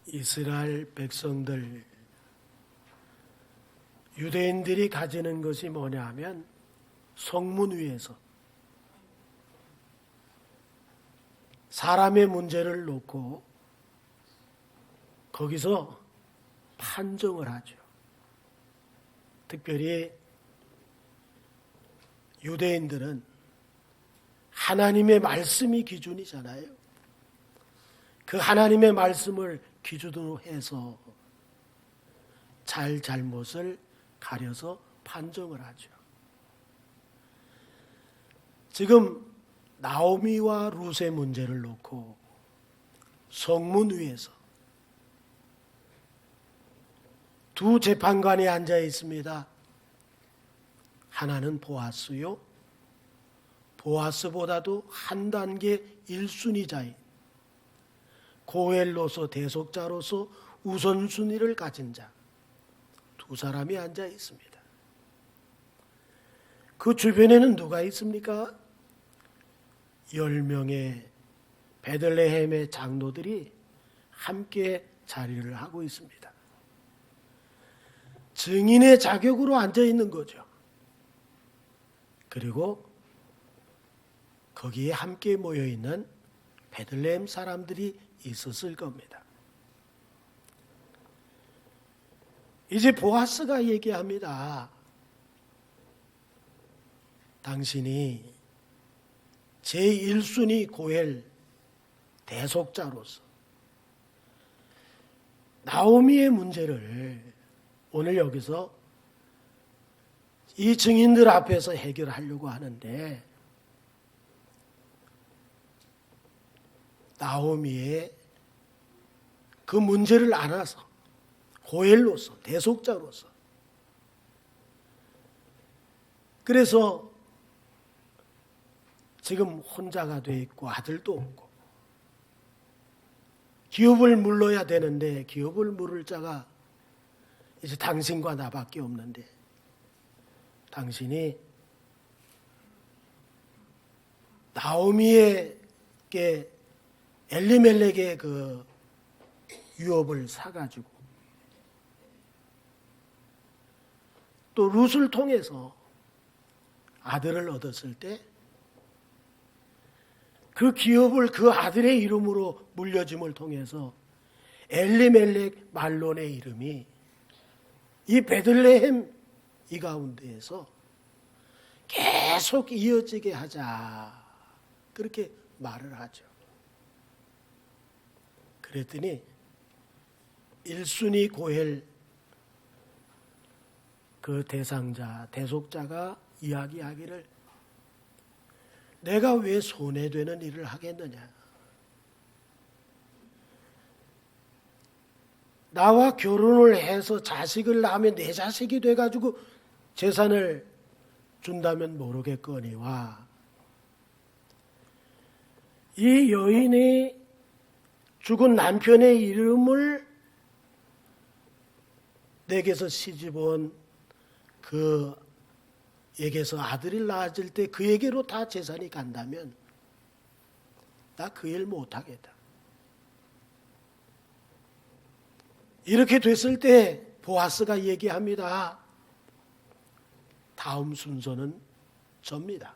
이스라엘 백성들, 유대인들이 가지는 것이 뭐냐 하면 성문 위에서 사람의 문제를 놓고 거기서 판정을 하죠. 특별히 유대인들은 하나님의 말씀이 기준이잖아요. 그 하나님의 말씀을 기준으로 해서 잘못을 가려서 판정을 하죠. 지금 나오미와 룻의 문제를 놓고 성문 위에서 두 재판관이 앉아 있습니다. 하나는 보아스요, 보아스보다도 한 단계 1순위자인 고엘로서 대속자로서 우선순위를 가진 자 두 사람이 앉아 있습니다. 그 주변에는 누가 있습니까? 10명의 베들레헴의 장로들이 함께 자리를 하고 있습니다. 증인의 자격으로 앉아 있는 거죠. 그리고 거기에 함께 모여 있는 베들레헴 사람들이 있었을 겁니다. 이제 보아스가 얘기합니다. 당신이 제1순위 고엘 대속자로서 나오미의 문제를 오늘 여기서 이 증인들 앞에서 해결하려고 하는데, 나오미의 그 문제를 안아서 고엘로서 대속자로서, 그래서 지금 혼자가 돼 있고 아들도 없고 기업을 물러야 되는데 기업을 물을 자가 이제 당신과 나밖에 없는데, 당신이 나오미에게 엘리멜렉의 그 유업을 사가지고 또 룻을 통해서 아들을 얻었을 때 그 기업을 그 아들의 이름으로 물려줌을 통해서 엘리멜렉 말론의 이름이 이 베들레헴 이 가운데에서 계속 이어지게 하자, 그렇게 말을 하죠. 그랬더니 1순위 고엘 그 대상자, 대속자가 이야기하기를, 내가 왜 손해되는 일을 하겠느냐? 나와 결혼을 해서 자식을 낳으면 내 자식이 돼가지고 재산을 준다면 모르겠거니와, 이 여인이 죽은 남편의 이름을 내게서 시집온 그에게서 아들이 낳아질 때 그에게로 다 재산이 간다면 나 그 일 못하겠다. 이렇게 됐을 때 보아스가 얘기합니다. 다음 순서는 접니다.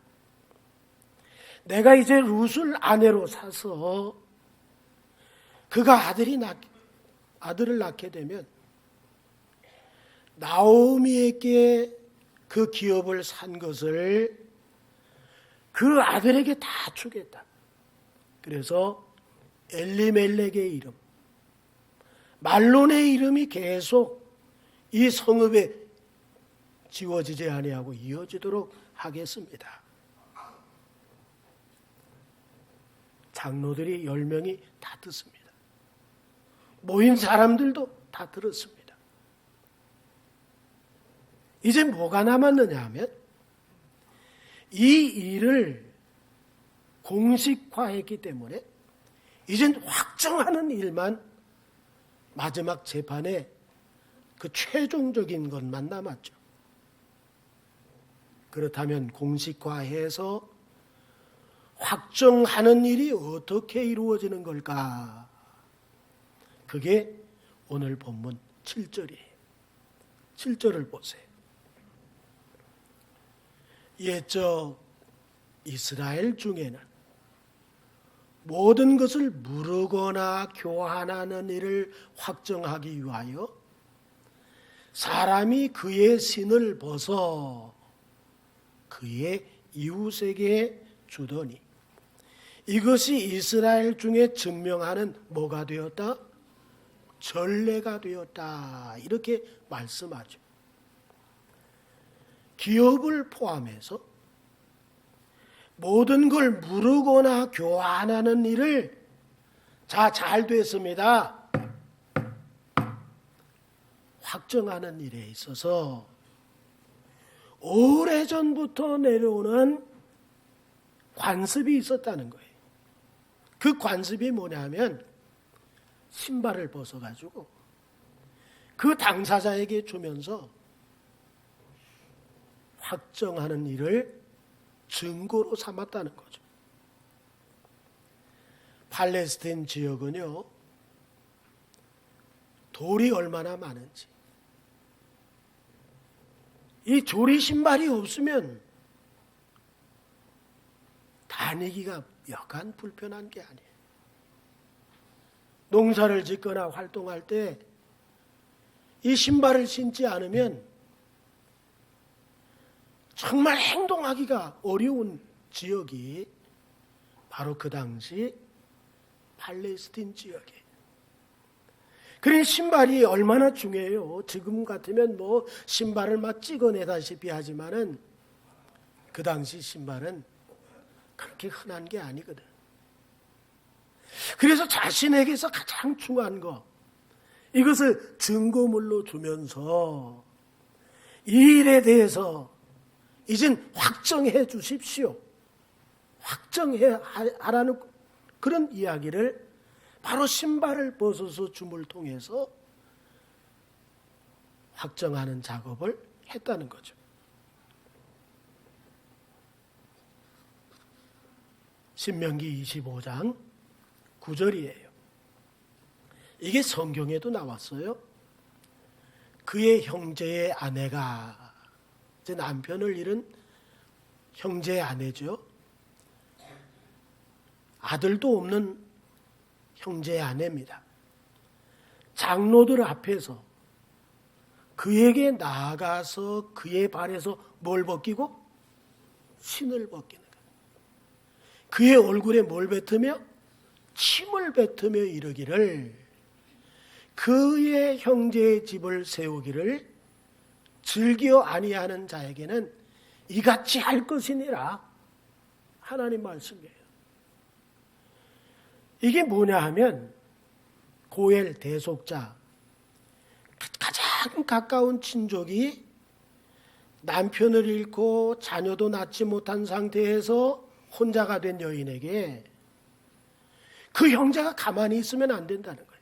내가 이제 룻을 아내로 사서 그가 아들을 낳게 되면 나오미에게 그 기업을 산 것을 그 아들에게 다 주겠다. 그래서 엘리멜렉의 이름, 말론의 이름이 계속 이 성읍에 지워지지 아니하고 이어지도록 하겠습니다. 장로들이 10명이 다 듣습니다. 모인 사람들도 다 들었습니다. 이제 뭐가 남았느냐 하면 이 일을 공식화했기 때문에 이젠 확정하는 일만, 마지막 재판에 그 최종적인 것만 남았죠. 그렇다면 공식화해서 확정하는 일이 어떻게 이루어지는 걸까? 그게 오늘 본문 7절이에요. 7절을 보세요. 옛적 이스라엘 중에는 모든 것을 무르거나 교환하는 일을 확정하기 위하여 사람이 그의 신을 벗어 그의 이웃에게 주더니 이것이 이스라엘 중에 증명하는 뭐가 되었다? 전례가 되었다. 이렇게 말씀하죠. 기업을 포함해서 모든 걸 무르거나 교환하는 일을 잘 됐습니다. 확정하는 일에 있어서 오래전부터 내려오는 관습이 있었다는 거예요. 그 관습이 뭐냐면 신발을 벗어가지고 그 당사자에게 주면서 확정하는 일을 증거로 삼았다는 거죠. 팔레스타인 지역은요, 돌이 얼마나 많은지, 이 조리 신발이 없으면 다니기가 여간 불편한 게 아니에요. 농사를 짓거나 활동할 때 이 신발을 신지 않으면 정말 행동하기가 어려운 지역이 바로 그 당시 팔레스타인 지역이에요. 그러니 신발이 얼마나 중요해요. 지금 같으면 뭐 신발을 막 찍어내다시피 하지만은 그 당시 신발은 그렇게 흔한 게 아니거든. 그래서 자신에게서 가장 중요한 거, 이것을 증거물로 주면서 이 일에 대해서 이젠 확정해 주십시오. 확정해 하라는 그런 이야기를 바로 신발을 벗어서 줌을 통해서 확정하는 작업을 했다는 거죠. 신명기 25장 9절이에요. 이게 성경에도 나왔어요. 그의 형제의 아내가, 이제 남편을 잃은 형제의 아내죠. 아들도 없는 형제의 아내입니다. 장로들 앞에서 그에게 나아가서 그의 발에서 뭘 벗기고? 신을 벗기는 거예요. 그의 얼굴에 뭘 뱉으며? 침을 뱉으며 이르기를 그의 형제의 집을 세우기를 즐겨 아니하는 자에게는 이같이 할 것이니라. 하나님 말씀이에요. 이게 뭐냐 하면 고엘 대속자, 가장 가까운 친족이 남편을 잃고 자녀도 낳지 못한 상태에서 혼자가 된 여인에게 그 형제가 가만히 있으면 안 된다는 거예요.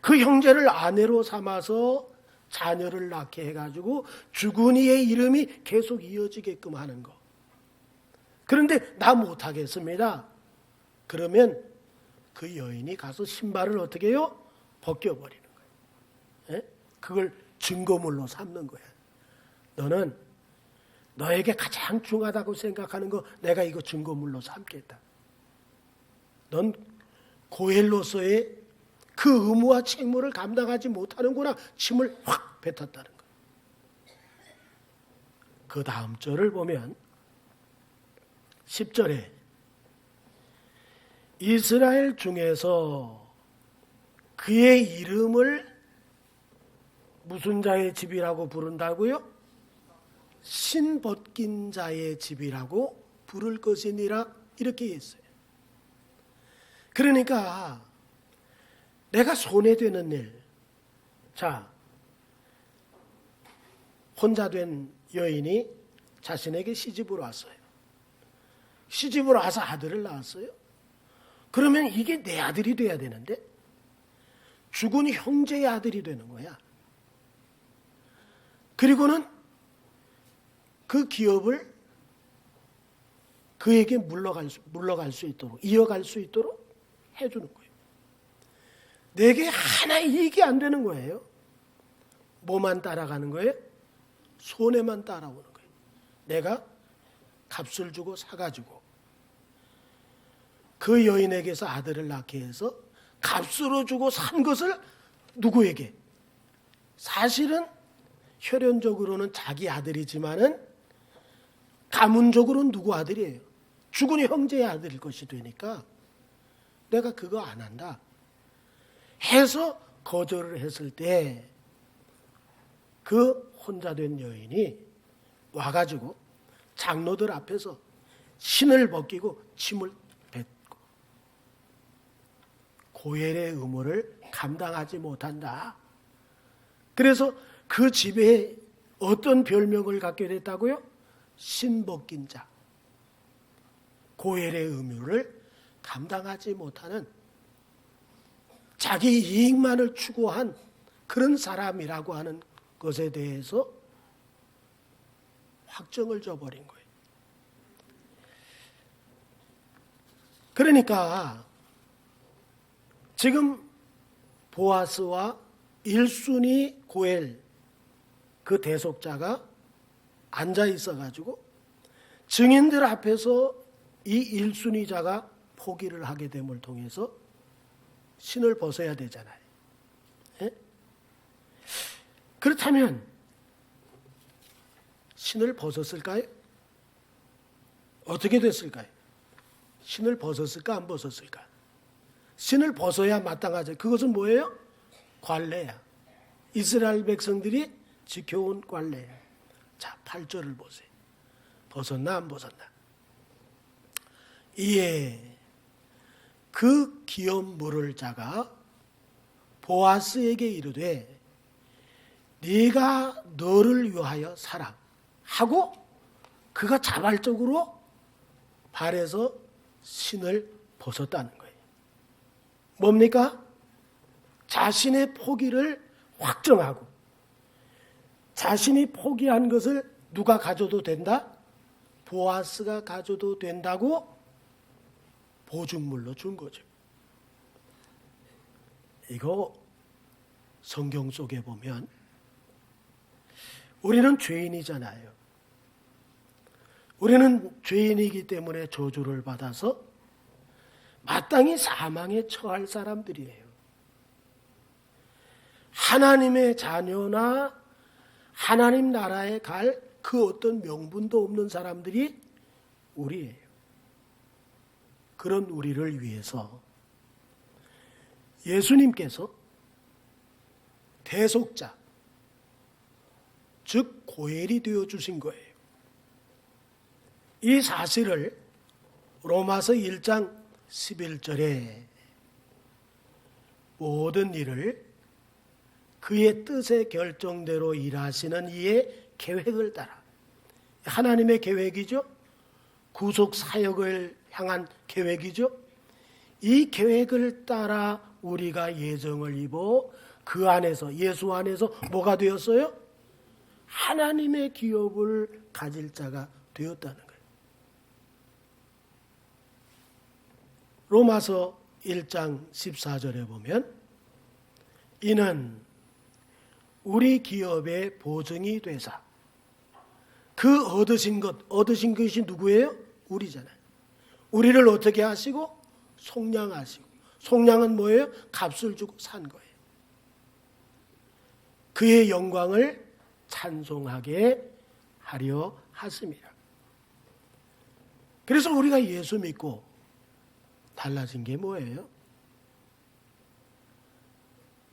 그 형제를 아내로 삼아서 자녀를 낳게 해가지고 죽은 이의 이름이 계속 이어지게끔 하는 거. 그런데 나 못하겠습니다. 그러면 그 여인이 가서 신발을 어떻게 해요? 벗겨버리는 거예요. 예? 그걸 증거물로 삼는 거예요. 너는 너에게 가장 중요하다고 생각하는 거 내가 이거 증거물로 삼겠다. 넌 고엘로서의 그 의무와 책무를 감당하지 못하는구나. 침을 확 뱉었다는 거예요. 그 다음 절을 보면 10절에 이스라엘 중에서 그의 이름을 무슨 자의 집이라고 부른다고요? 신 벗긴 자의 집이라고 부를 것이니라 이렇게 했어요. 그러니까 내가 손해되는 일, 자, 혼자 된 여인이 자신에게 시집으로 왔어요. 시집으로 와서 아들을 낳았어요. 그러면 이게 내 아들이 돼야 되는데 죽은 형제의 아들이 되는 거야. 그리고는 그 기업을 그에게 물러갈 수 있도록, 이어갈 수 있도록 해주는 거예요. 내게 하나 이익이 안 되는 거예요. 뭐만 따라가는 거예요? 손해만 따라오는 거예요. 내가 값을 주고 사가지고 그 여인에게서 아들을 낳게 해서 값으로 주고 산 것을 누구에게? 사실은 혈연적으로는 자기 아들이지만은 가문적으로는 누구 아들이에요? 죽은 형제의 아들일 것이 되니까 내가 그거 안 한다 해서 거절을 했을 때 그 혼자 된 여인이 와가지고 장로들 앞에서 신을 벗기고 침을 뱉고 고엘의 의무를 감당하지 못한다. 그래서 그 집에 어떤 별명을 갖게 됐다고요? 신 벗긴 자. 고엘의 의무를 감당하지 못하는 자기 이익만을 추구한 그런 사람이라고 하는 것에 대해서 확정을 줘버린 거예요. 그러니까 지금 보아스와 1순위 고엘 그 대속자가 앉아 있어가지고 증인들 앞에서 이 1순위자가 포기를 하게 됨을 통해서 신을 벗어야 되잖아요. 예? 그렇다면 신을 벗었을까요? 어떻게 됐을까요? 신을 벗었을까 안 벗었을까? 신을 벗어야 마땅하죠. 그것은 뭐예요? 관례야. 이스라엘 백성들이 지켜온 관례야. 자, 8절을 보세요. 벗었나 안 벗었나? 이에 그 기업 물을 자가 보아스에게 이르되 네가 너를 위하여 사라 하고 그가 자발적으로 발에서 신을 벗었다는 거예요. 뭡니까? 자신의 포기를 확정하고 자신이 포기한 것을 누가 가져도 된다? 보아스가 가져도 된다고 보증물로 준 거죠. 이거 성경 속에 보면 우리는 죄인이잖아요. 우리는 죄인이기 때문에 저주를 받아서 마땅히 사망에 처할 사람들이에요. 하나님의 자녀나 하나님 나라에 갈 그 어떤 명분도 없는 사람들이 우리예요. 그런 우리를 위해서 예수님께서 대속자, 즉 고엘이 되어 주신 거예요. 이 사실을 로마서 1장 11절에 모든 일을 그의 뜻의 결정대로 일하시는 이의 계획을 따라, 하나님의 계획이죠. 구속 사역을 향한 계획이죠. 이 계획을 따라 우리가 예정을 입어 그 안에서, 예수 안에서 뭐가 되었어요? 하나님의 기업을 가질 자가 되었다는 거예요. 로마서 1장 14절에 보면 이는 우리 기업의 보증이 되사 그 얻으신 것이 누구예요? 우리잖아요. 우리를 어떻게 하시고? 속량하시고. 속량은 뭐예요? 값을 주고 산 거예요. 그의 영광을 찬송하게 하려 하십니다. 그래서 우리가 예수 믿고 달라진 게 뭐예요?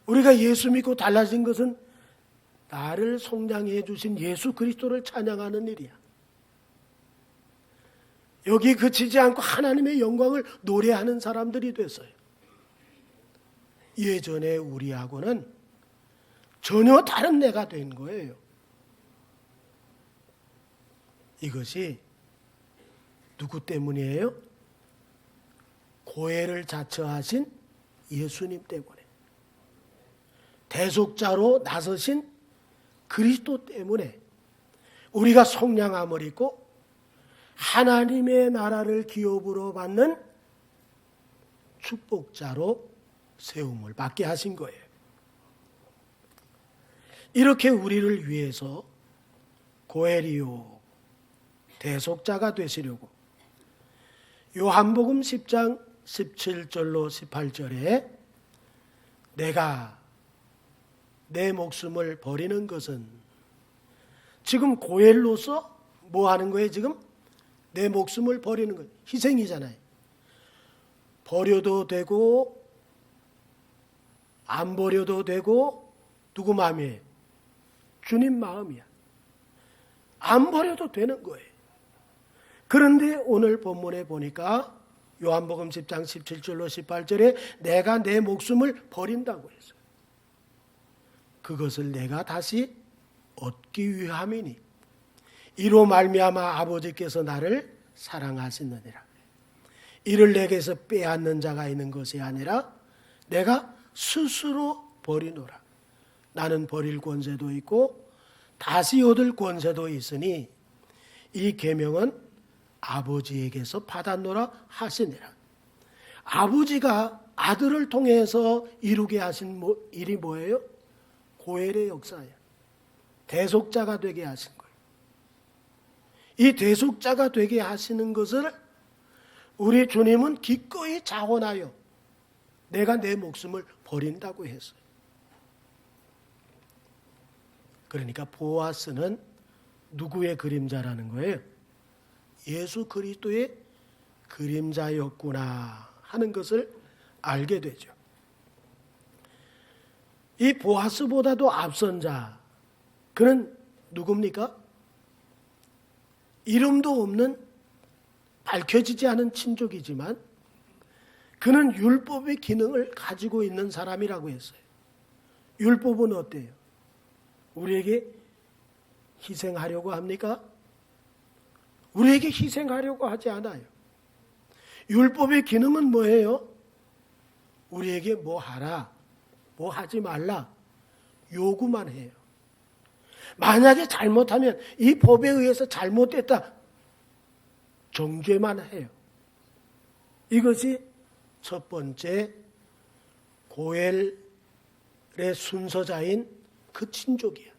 우리가 예수 믿고 달라진 것은 나를 속량해 주신 예수 그리스도를 찬양하는 일이야. 여기 그치지 않고 하나님의 영광을 노래하는 사람들이 됐어요. 예전에 우리하고는 전혀 다른 내가 된 거예요. 이것이 누구 때문이에요? 고해를 자처하신 예수님 때문에, 대속자로 나서신 그리스도 때문에 우리가 속량함을 입고 하나님의 나라를 기업으로 받는 축복자로 세움을 받게 하신 거예요. 이렇게 우리를 위해서 고엘이요 대속자가 되시려고 요한복음 10장 17절로 18절에 내가 내 목숨을 버리는 것은 지금 고엘로서 뭐 하는 거예요? 지금 내 목숨을 버리는 거예요. 희생이잖아요. 버려도 되고 안 버려도 되고 누구 마음이에요? 주님 마음이야. 안 버려도 되는 거예요. 그런데 오늘 본문에 보니까 요한복음 10장 17절로 18절에 내가 내 목숨을 버린다고 했어요. 그것을 내가 다시 얻기 위함이니 이로 말미암아 아버지께서 나를 사랑하시느니라. 이를 내게서 빼앗는 자가 있는 것이 아니라 내가 스스로 버리노라. 나는 버릴 권세도 있고 다시 얻을 권세도 있으니 이 계명은 아버지에게서 받았노라 하시니라. 아버지가 아들을 통해서 이루게 하신 일이 뭐예요? 고엘의 역사예요. 대속자가 되게 하신 거예요. 이 대속자가 되게 하시는 것을 우리 주님은 기꺼이 자원하여 내가 내 목숨을 버린다고 했어요. 그러니까 보아스는 누구의 그림자라는 거예요? 예수 그리스도의 그림자였구나 하는 것을 알게 되죠. 이 보아스보다도 앞선 자, 그는 누굽니까? 이름도 없는 밝혀지지 않은 친족이지만 그는 율법의 기능을 가지고 있는 사람이라고 했어요. 율법은 어때요? 우리에게 희생하려고 합니까? 우리에게 희생하려고 하지 않아요. 율법의 기능은 뭐예요? 우리에게 뭐 하라, 뭐 하지 말라 요구만 해요. 만약에 잘못하면 이 법에 의해서 잘못됐다 정죄만 해요. 이것이 첫 번째 고엘의 순서자인 그 친족이야.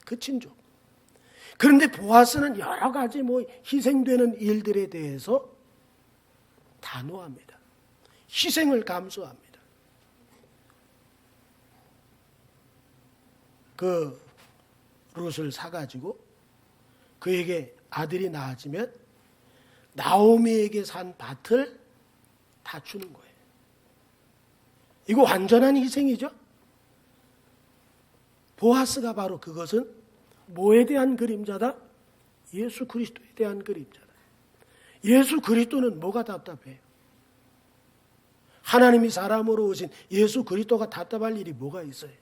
그 친족. 그런데 보아스는 여러 가지 희생되는 일들에 대해서 단호합니다. 희생을 감수합니다. 그 룻을 사가지고 그에게 아들이 낳아지면 나오미에게 산 밭을 다 주는 거예요. 이거 완전한 희생이죠. 보아스가 바로 그것은 뭐에 대한 그림자다? 예수 그리스도에 대한 그림자다. 예수 그리스도는 뭐가 답답해요? 하나님이 사람으로 오신 예수 그리스도가 답답할 일이 뭐가 있어요?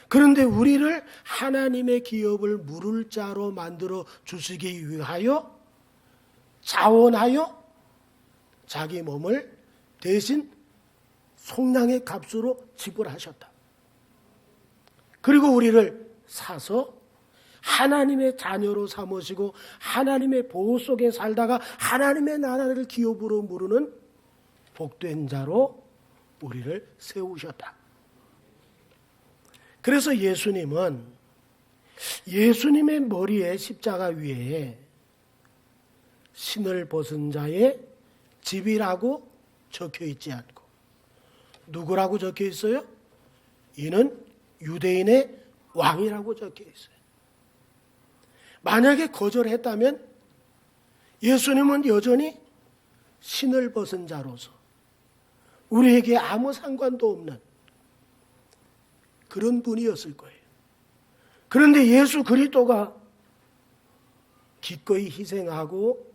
그런데 우리를 하나님의 기업을 물을 자로 만들어 주시기 위하여 자원하여 자기 몸을 대신 속량의 값으로 지불하셨다. 그리고 우리를 사서 하나님의 자녀로 삼으시고 하나님의 보호 속에 살다가 하나님의 나라를 기업으로 물으는 복된 자로 우리를 세우셨다. 그래서 예수님은 예수님의 머리에 십자가 위에 신을 벗은 자의 집이라고 적혀 있지 않고 누구라고 적혀 있어요? 이는 유대인의 왕이라고 적혀 있어요. 만약에 거절했다면 예수님은 여전히 신을 벗은 자로서 우리에게 아무 상관도 없는 그런 분이었을 거예요. 그런데 예수 그리스도가 기꺼이 희생하고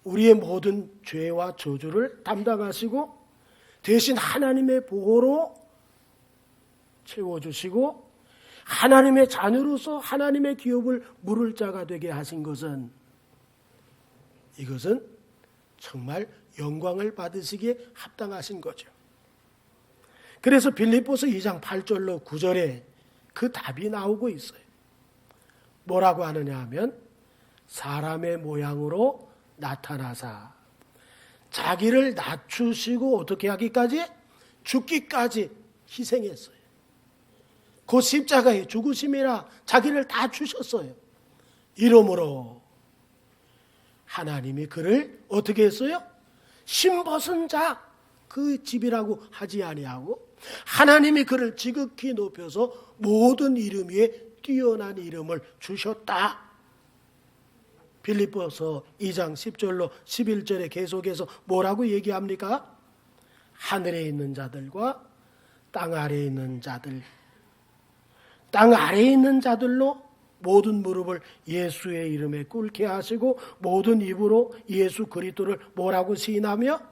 우리의 모든 죄와 저주를 담당하시고 대신 하나님의 보호로 채워주시고 하나님의 자녀로서 하나님의 기업을 물을 자가 되게 하신 것은 이것은 정말 영광을 받으시기에 합당하신 거죠. 그래서 빌립보서 2장 8절로 9절에 그 답이 나오고 있어요. 뭐라고 하느냐 하면 사람의 모양으로 나타나사 자기를 낮추시고 어떻게 하기까지? 죽기까지 희생했어요. 그 십자가의 죽으심이라 자기를 다 주셨어요. 이러므로 하나님이 그를 어떻게 했어요? 신벗은 자 그 집이라고 하지 아니하고 하나님이 그를 지극히 높여서 모든 이름 위에 뛰어난 이름을 주셨다. 빌립보서 2장 10절로 11절에 계속해서 뭐라고 얘기합니까? 하늘에 있는 자들과 땅 아래에 있는 자들, 땅 아래에 있는 자들로 모든 무릎을 예수의 이름에 꿇게 하시고 모든 입으로 예수 그리스도를 뭐라고 시인하며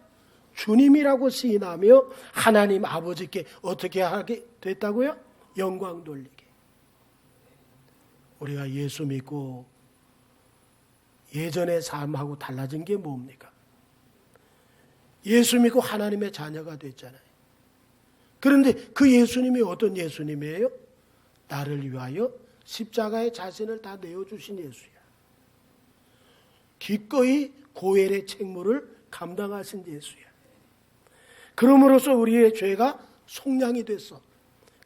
주님이라고 시인하며 하나님 아버지께 어떻게 하게 됐다고요? 영광 돌리게. 우리가 예수 믿고 예전의 삶하고 달라진 게 뭡니까? 예수 믿고 하나님의 자녀가 됐잖아요. 그런데 그 예수님이 어떤 예수님이에요? 나를 위하여 십자가에 자신을 다 내어주신 예수야. 기꺼이 고엘의 책무를 감당하신 예수야. 그럼으로써 우리의 죄가 속량이 됐어.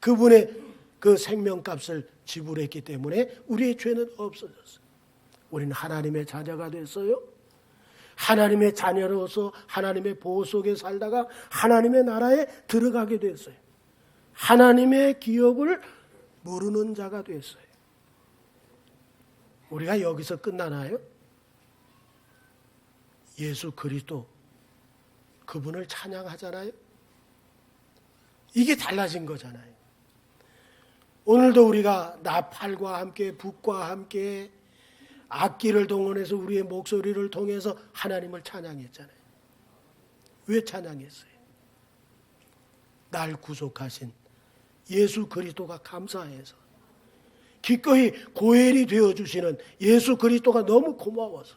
그분의 그 생명값을 지불했기 때문에 우리의 죄는 없어졌어. 우리는 하나님의 자녀가 됐어요. 하나님의 자녀로서 하나님의 보호 속에 살다가 하나님의 나라에 들어가게 됐어요. 하나님의 기업을 모르는 자가 됐어요. 우리가 여기서 끝나나요? 예수 그리스도 그분을 찬양하잖아요. 이게 달라진 거잖아요. 오늘도 우리가 나팔과 함께 북과 함께 악기를 동원해서 우리의 목소리를 통해서 하나님을 찬양했잖아요. 왜 찬양했어요? 날 구속하신 예수 그리스도가 감사해서 기꺼이 고엘이 되어주시는 예수 그리스도가 너무 고마워서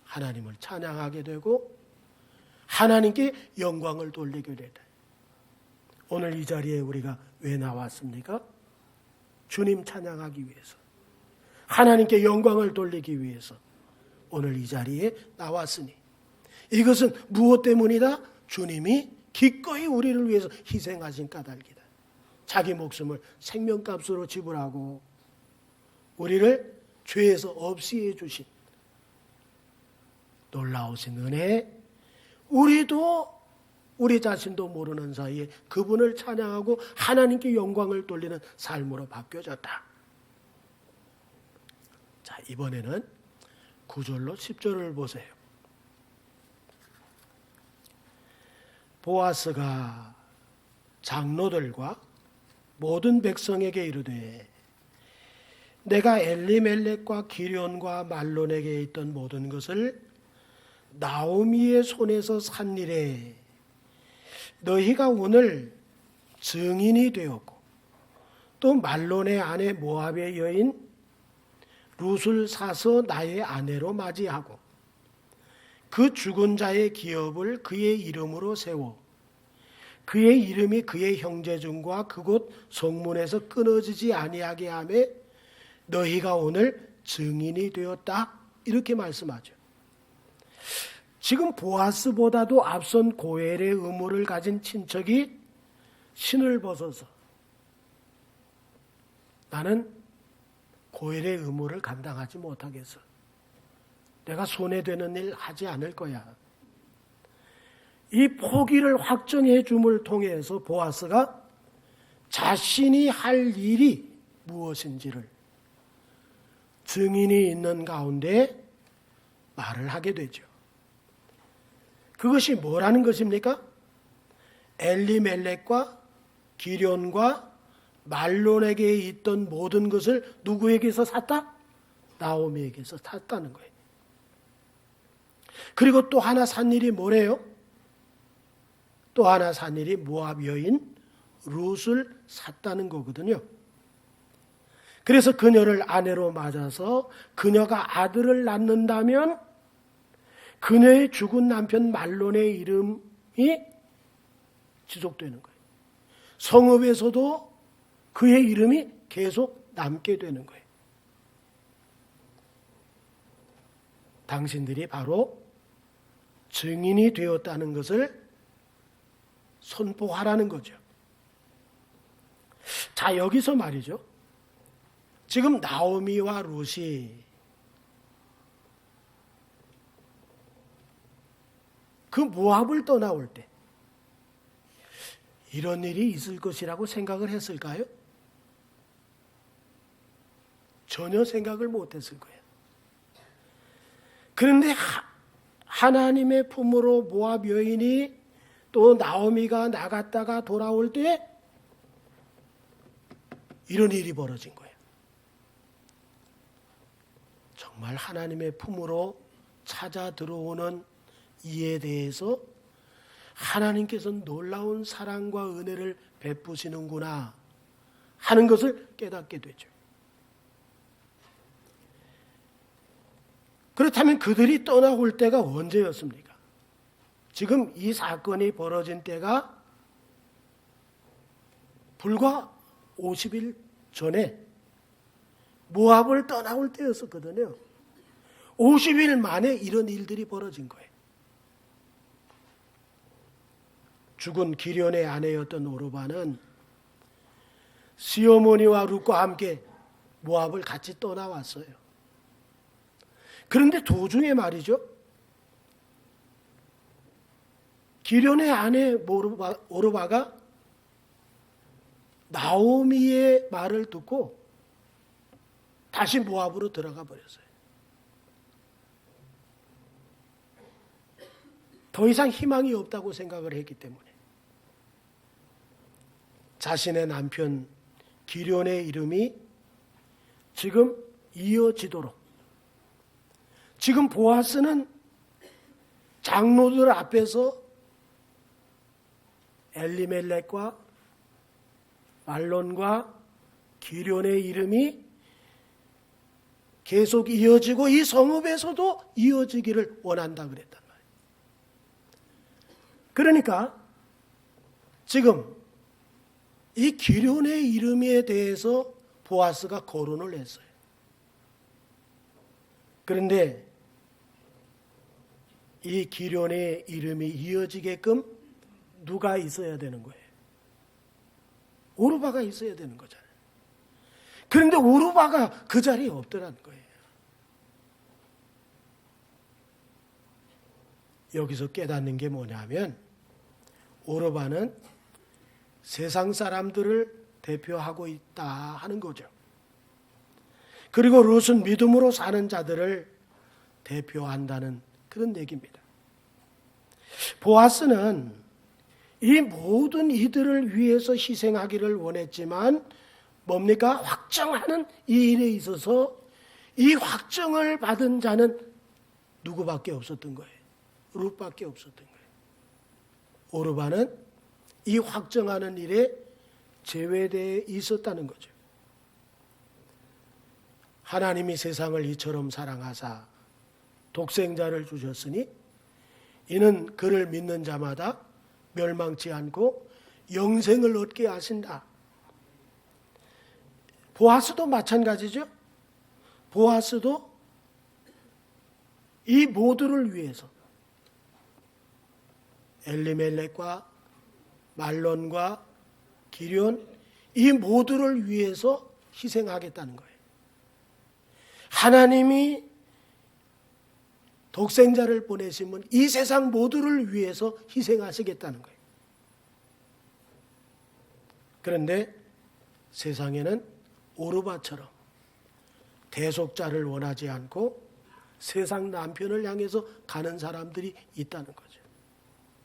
하나님을 찬양하게 되고 하나님께 영광을 돌리게 되다. 오늘 이 자리에 우리가 왜 나왔습니까? 주님 찬양하기 위해서, 하나님께 영광을 돌리기 위해서 오늘 이 자리에 나왔으니 이것은 무엇 때문이다? 주님이 기꺼이 우리를 위해서 희생하신 까닭이다. 자기 목숨을 생명값으로 지불하고 우리를 죄에서 없이 해주신 놀라우신 은혜, 우리도 우리 자신도 모르는 사이에 그분을 찬양하고 하나님께 영광을 돌리는 삶으로 바뀌어졌다. 자, 이번에는 9절로 10절을 보세요. 보아스가 장로들과 모든 백성에게 이르되 내가 엘리멜렉과 기련과 말론에게 있던 모든 것을 나오미의 손에서 산 일에 너희가 오늘 증인이 되었고 또 말론의 아내 모압의 여인 룻을 사서 나의 아내로 맞이하고 그 죽은 자의 기업을 그의 이름으로 세워 그의 이름이 그의 형제중과 그곳 성문에서 끊어지지 아니하게 하며 너희가 오늘 증인이 되었다. 이렇게 말씀하죠. 지금 보아스보다도 앞선 고엘의 의무를 가진 친척이 신을 벗어서 나는 고엘의 의무를 감당하지 못하겠어. 내가 손해되는 일 하지 않을 거야. 이 포기를 확정해 줌을 통해서 보아스가 자신이 할 일이 무엇인지를 증인이 있는 가운데 말을 하게 되죠. 그것이 뭐라는 것입니까? 엘리멜렉과 기련과 말론에게 있던 모든 것을 누구에게서 샀다? 나오미에게서 샀다는 거예요. 그리고 또 하나 산 일이 뭐래요? 또 하나 산 일이 모압 여인 룻을 샀다는 거거든요. 그래서 그녀를 아내로 맞아서 그녀가 아들을 낳는다면 그녀의 죽은 남편 말론의 이름이 지속되는 거예요. 성읍에서도 그의 이름이 계속 남게 되는 거예요. 당신들이 바로 증인이 되었다는 것을 선포하라는 거죠. 자, 여기서 말이죠. 지금 나오미와 룻이 그 모압을 떠나올 때 이런 일이 있을 것이라고 생각을 했을까요? 전혀 생각을 못했을 거예요. 그런데 하나님의 품으로 모압 여인이 또 나오미가 나갔다가 돌아올 때 이런 일이 벌어진 거예요. 정말 하나님의 품으로 찾아 들어오는 이에 대해서 하나님께서 놀라운 사랑과 은혜를 베푸시는구나 하는 것을 깨닫게 되죠. 그렇다면 그들이 떠나올 때가 언제였습니까? 지금 이 사건이 벌어진 때가 불과 50일 전에 모압을 떠나올 때였었거든요. 50일 만에 이런 일들이 벌어진 거예요. 죽은 기련의 아내였던 오르바는 시어머니와 룻과 함께 모압을 같이 떠나왔어요. 그런데 도중에 말이죠. 기련의 아내 오르바가 나오미의 말을 듣고 다시 모압으로 들어가 버렸어요. 더 이상 희망이 없다고 생각을 했기 때문에 자신의 남편 기련의 이름이 지금 이어지도록 지금 보아스는 장로들 앞에서 엘리멜렉과 말론과 기련의 이름이 계속 이어지고 이 성읍에서도 이어지기를 원한다 그랬단 말이에요. 그러니까 지금 이 기련의 이름에 대해서 보아스가 거론을 했어요. 그런데 이 기련의 이름이 이어지게끔 누가 있어야 되는 거예요? 오르바가 있어야 되는 거잖아요. 그런데 오르바가 그 자리에 없더라는 거예요. 여기서 깨닫는 게 뭐냐면 오르바는 세상 사람들을 대표하고 있다 하는 거죠. 그리고 룻은 믿음으로 사는 자들을 대표한다는 그런 얘기입니다. 보아스는 이 모든 이들을 위해서 희생하기를 원했지만 뭡니까? 확정하는 이 일에 있어서 이 확정을 받은 자는 누구밖에 없었던 거예요. 룻밖에 없었던 거예요. 오르바는 이 확정하는 일에 제외되어 있었다는 거죠. 하나님이 세상을 이처럼 사랑하사 독생자를 주셨으니 이는 그를 믿는 자마다 멸망치 않고 영생을 얻게 하신다. 보아스도 마찬가지죠. 보아스도 이 모두를 위해서 엘리멜렉과 말론과 기련 이 모두를 위해서 희생하겠다는 거예요. 하나님이 독생자를 보내시면 이 세상 모두를 위해서 희생하시겠다는 거예요. 그런데 세상에는 오르바처럼 대속자를 원하지 않고 세상 남편을 향해서 가는 사람들이 있다는 거죠.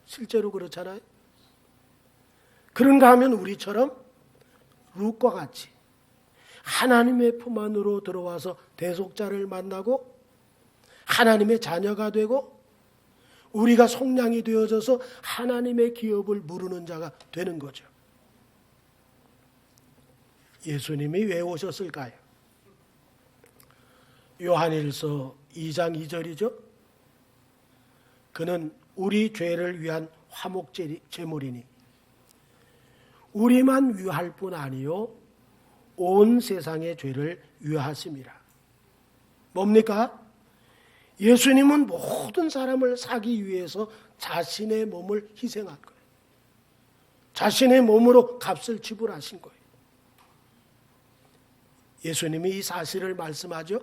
실제로 그렇잖아요. 그런가 하면 우리처럼 룻과 같이 하나님의 품 안으로 들어와서 대속자를 만나고 하나님의 자녀가 되고 우리가 속량이 되어져서 하나님의 기업을 누리는 자가 되는 거죠. 예수님이 왜 오셨을까요? 요한일서 2장 2절이죠. 그는 우리 죄를 위한 화목제물이니 우리만 위할 뿐 아니요 온 세상의 죄를 위하심이라. 뭡니까? 예수님은 모든 사람을 사기 위해서 자신의 몸을 희생한 거예요. 자신의 몸으로 값을 지불하신 거예요. 예수님이 이 사실을 말씀하죠.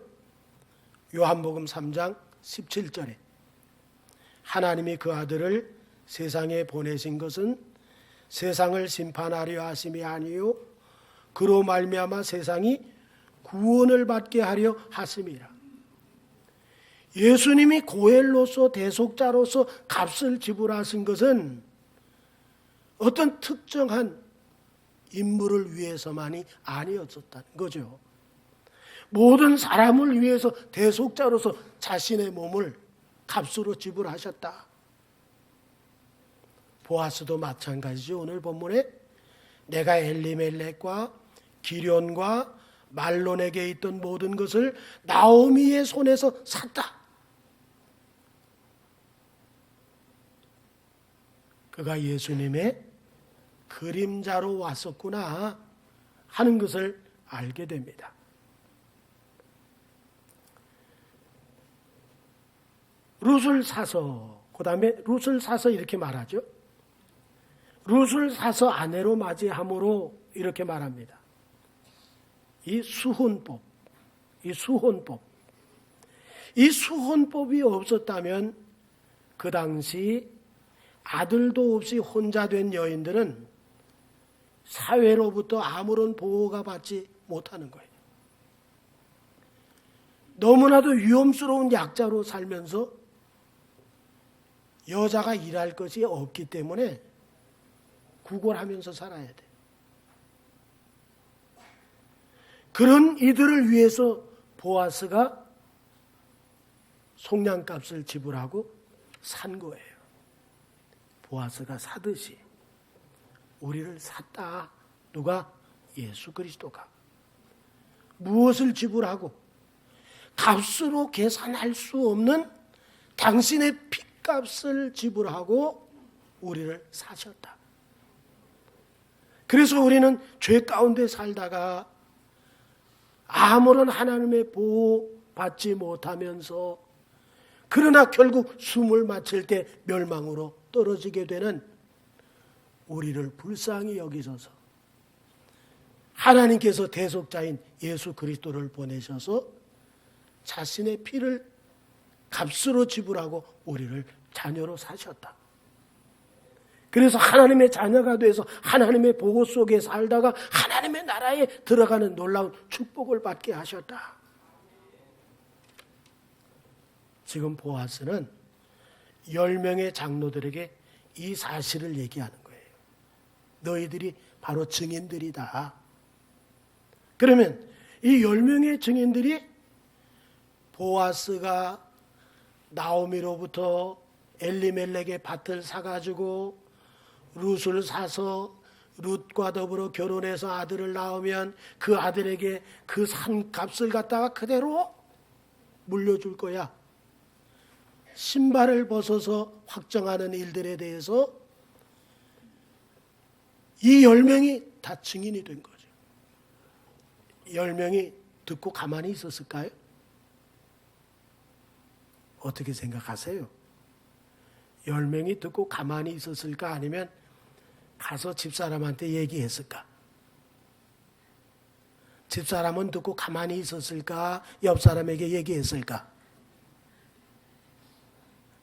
요한복음 3장 17절에 하나님이 그 아들을 세상에 보내신 것은 세상을 심판하려 하심이 아니요 그로 말미암아 세상이 구원을 받게 하려 하심이라. 예수님이 고엘로서 대속자로서 값을 지불하신 것은 어떤 특정한 인물을 위해서만이 아니었었다는 거죠. 모든 사람을 위해서 대속자로서 자신의 몸을 값으로 지불하셨다. 보아스도 마찬가지죠. 오늘 본문에 내가 엘리멜렉과 기련과 말론에게 있던 모든 것을 나오미의 손에서 샀다. 그가 예수님의 그림자로 왔었구나 하는 것을 알게 됩니다. 룻을 사서, 그 다음에 룻을 사서 이렇게 말하죠. 룻을 사서 아내로 맞이함으로 이렇게 말합니다. 이 수혼법. 이 수혼법이 없었다면 그 당시 아들도 없이 혼자 된 여인들은 사회로부터 아무런 보호가 받지 못하는 거예요. 너무나도 위험스러운 약자로 살면서 여자가 일할 것이 없기 때문에 구걸하면서 살아야 돼. 그런 이들을 위해서 보아스가 속량값을 지불하고 산 거예요. 보아스가 사듯이 우리를 샀다. 누가? 예수 그리스도가. 무엇을 지불하고? 값으로 계산할 수 없는 당신의 핏값을 지불하고 우리를 사셨다. 그래서 우리는 죄 가운데 살다가 아무런 하나님의 보호 받지 못하면서 그러나 결국 숨을 마칠 때 멸망으로 떨어지게 되는 우리를 불쌍히 여기셔서 하나님께서 대속자인 예수 그리스도를 보내셔서 자신의 피를 값으로 지불하고 우리를 자녀로 사셨다. 그래서 하나님의 자녀가 돼서 하나님의 보호 속에 살다가 하나님의 나라에 들어가는 놀라운 축복을 받게 하셨다. 지금 보아스는 10명의 장로들에게 이 사실을 얘기하는 거예요. 너희들이 바로 증인들이다. 그러면 이 10명의 증인들이 보아스가 나오미로부터 엘리멜렉의 밭을 사가지고 룻을 사서 룻과 더불어 결혼해서 아들을 낳으면 그 아들에게 그 산 값을 갖다가 그대로 물려줄 거야. 신발을 벗어서 확정하는 일들에 대해서 이 10명이 다 증인이 된 거죠. 10명이 듣고 가만히 있었을까요? 어떻게 생각하세요? 10명이 듣고 가만히 있었을까? 아니면 가서 집사람한테 얘기했을까? 집사람은 듣고 가만히 있었을까? 옆사람에게 얘기했을까?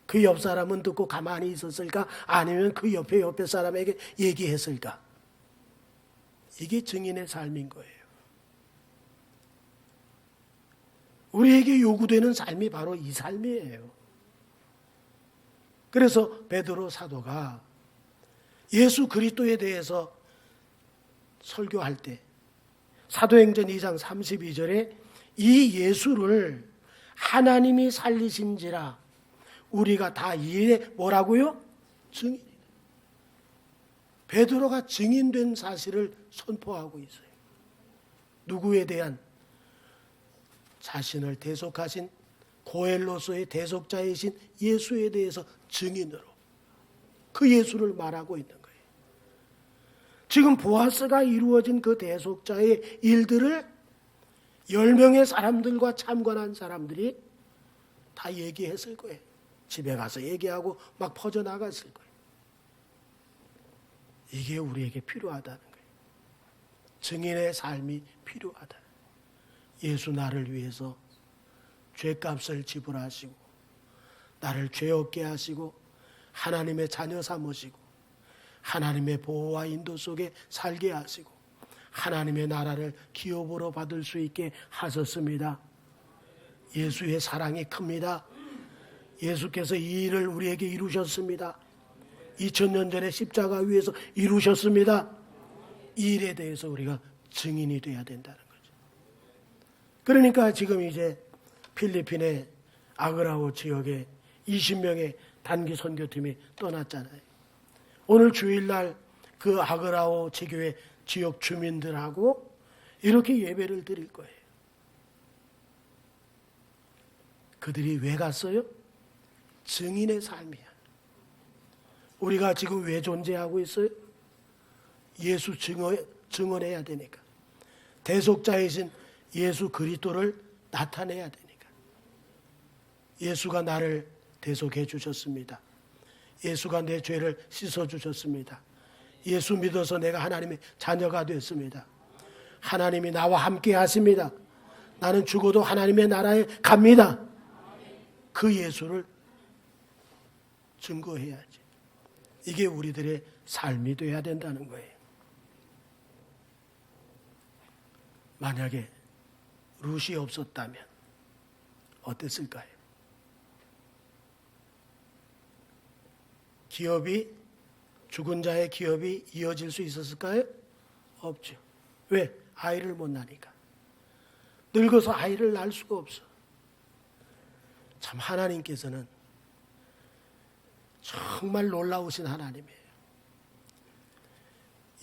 그 옆사람은 듣고 가만히 있었을까? 아니면 그 옆에 사람에게 얘기했을까? 이게 증인의 삶인 거예요. 우리에게 요구되는 삶이 바로 이 삶이에요. 그래서 베드로 사도가 예수 그리스도에 대해서 설교할 때 사도행전 2장 32절에 이 예수를 하나님이 살리신지라 우리가 다 이에 뭐라고요? 증인. 베드로가 증인된 사실을 선포하고 있어요. 누구에 대한? 자신을 대속하신 고엘로서의 대속자이신 예수에 대해서 증인으로 그 예수를 말하고 있는 거예요. 지금 보아스가 이루어진 그 대속자의 일들을 10명의 사람들과 참관한 사람들이 다 얘기했을 거예요. 집에 가서 얘기하고 막 퍼져나갔을 거예요. 이게 우리에게 필요하다는 거예요. 증인의 삶이 필요하다. 예수 나를 위해서 죄값을 지불하시고 나를 죄 없게 하시고 하나님의 자녀 삼으시고 하나님의 보호와 인도 속에 살게 하시고 하나님의 나라를 기업으로 받을 수 있게 하셨습니다. 예수의 사랑이 큽니다. 예수께서 이 일을 우리에게 이루셨습니다. 2000년 전에 십자가 위에서 이루셨습니다. 이 일에 대해서 우리가 증인이 돼야 된다는 거죠. 그러니까 지금 이제 필리핀의 아그라오 지역에 20명의 단기 선교팀이 떠났잖아요. 오늘 주일날 그 아그라오 지교회 지역 주민들하고 이렇게 예배를 드릴 거예요. 그들이 왜 갔어요? 증인의 삶이야. 우리가 지금 왜 존재하고 있어요? 예수 증언해야 되니까. 대속자이신 예수 그리스도를 나타내야 되니까. 예수가 나를 대속해 주셨습니다. 예수가 내 죄를 씻어 주셨습니다. 예수 믿어서 내가 하나님의 자녀가 됐습니다. 하나님이 나와 함께 하십니다. 나는 죽어도 하나님의 나라에 갑니다. 그 예수를 증거해야지. 이게 우리들의 삶이 돼야 된다는 거예요. 만약에 룻이 없었다면 어땠을까요? 기업이, 죽은 자의 기업이 이어질 수 있었을까요? 없죠. 왜? 아이를 못 낳으니까. 늙어서 아이를 낳을 수가 없어. 참 하나님께서는 정말 놀라우신 하나님이에요.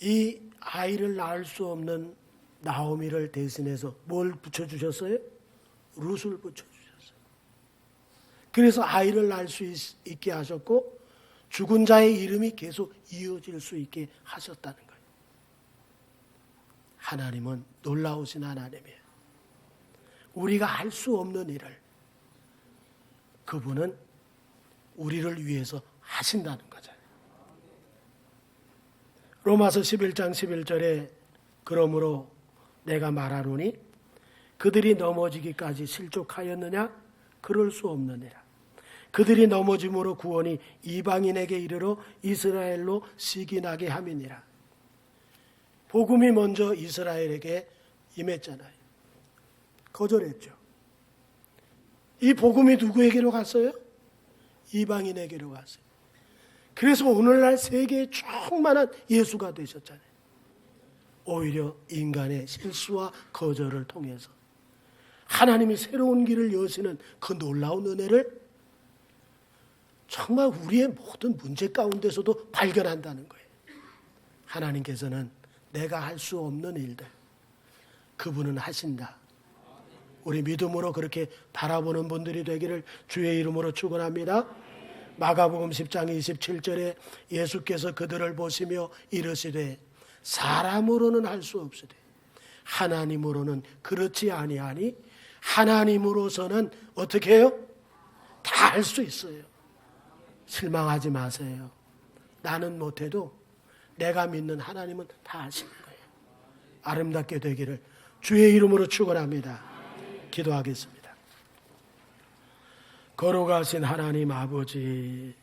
이 아이를 낳을 수 없는 나오미를 대신해서 뭘 붙여주셨어요? 룻을 붙여주셨어요. 그래서 아이를 낳을 수 있게 하셨고 죽은 자의 이름이 계속 이어질 수 있게 하셨다는 거예요. 하나님은 놀라우신 하나님이에요. 우리가 할 수 없는 일을 그분은 우리를 위해서 하신다는 거잖아요. 로마서 11장 11절에 그러므로 내가 말하노니 그들이 넘어지기까지 실족하였느냐? 그럴 수 없느니라. 그들이 넘어짐으로 구원이 이방인에게 이르러 이스라엘로 시기나게 함이니라. 복음이 먼저 이스라엘에게 임했잖아요. 거절했죠. 이 복음이 누구에게로 갔어요? 이방인에게로 갔어요. 그래서 오늘날 세계에 충만한 예수가 되셨잖아요. 오히려 인간의 실수와 거절을 통해서 하나님이 새로운 길을 여시는 그 놀라운 은혜를 정말 우리의 모든 문제 가운데서도 발견한다는 거예요. 하나님께서는 내가 할 수 없는 일들 그분은 하신다. 우리 믿음으로 그렇게 바라보는 분들이 되기를 주의 이름으로 축원합니다. 마가복음 10장 27절에 예수께서 그들을 보시며 이르시되 사람으로는 할 수 없으되 하나님으로는 그렇지 아니하니 하나님으로서는 어떻게 해요? 다 할 수 있어요. 실망하지 마세요. 나는 못해도 내가 믿는 하나님은 다 하시는 거예요. 아름답게 되기를 주의 이름으로 축원합니다. 기도하겠습니다. 거룩하신 하나님 아버지,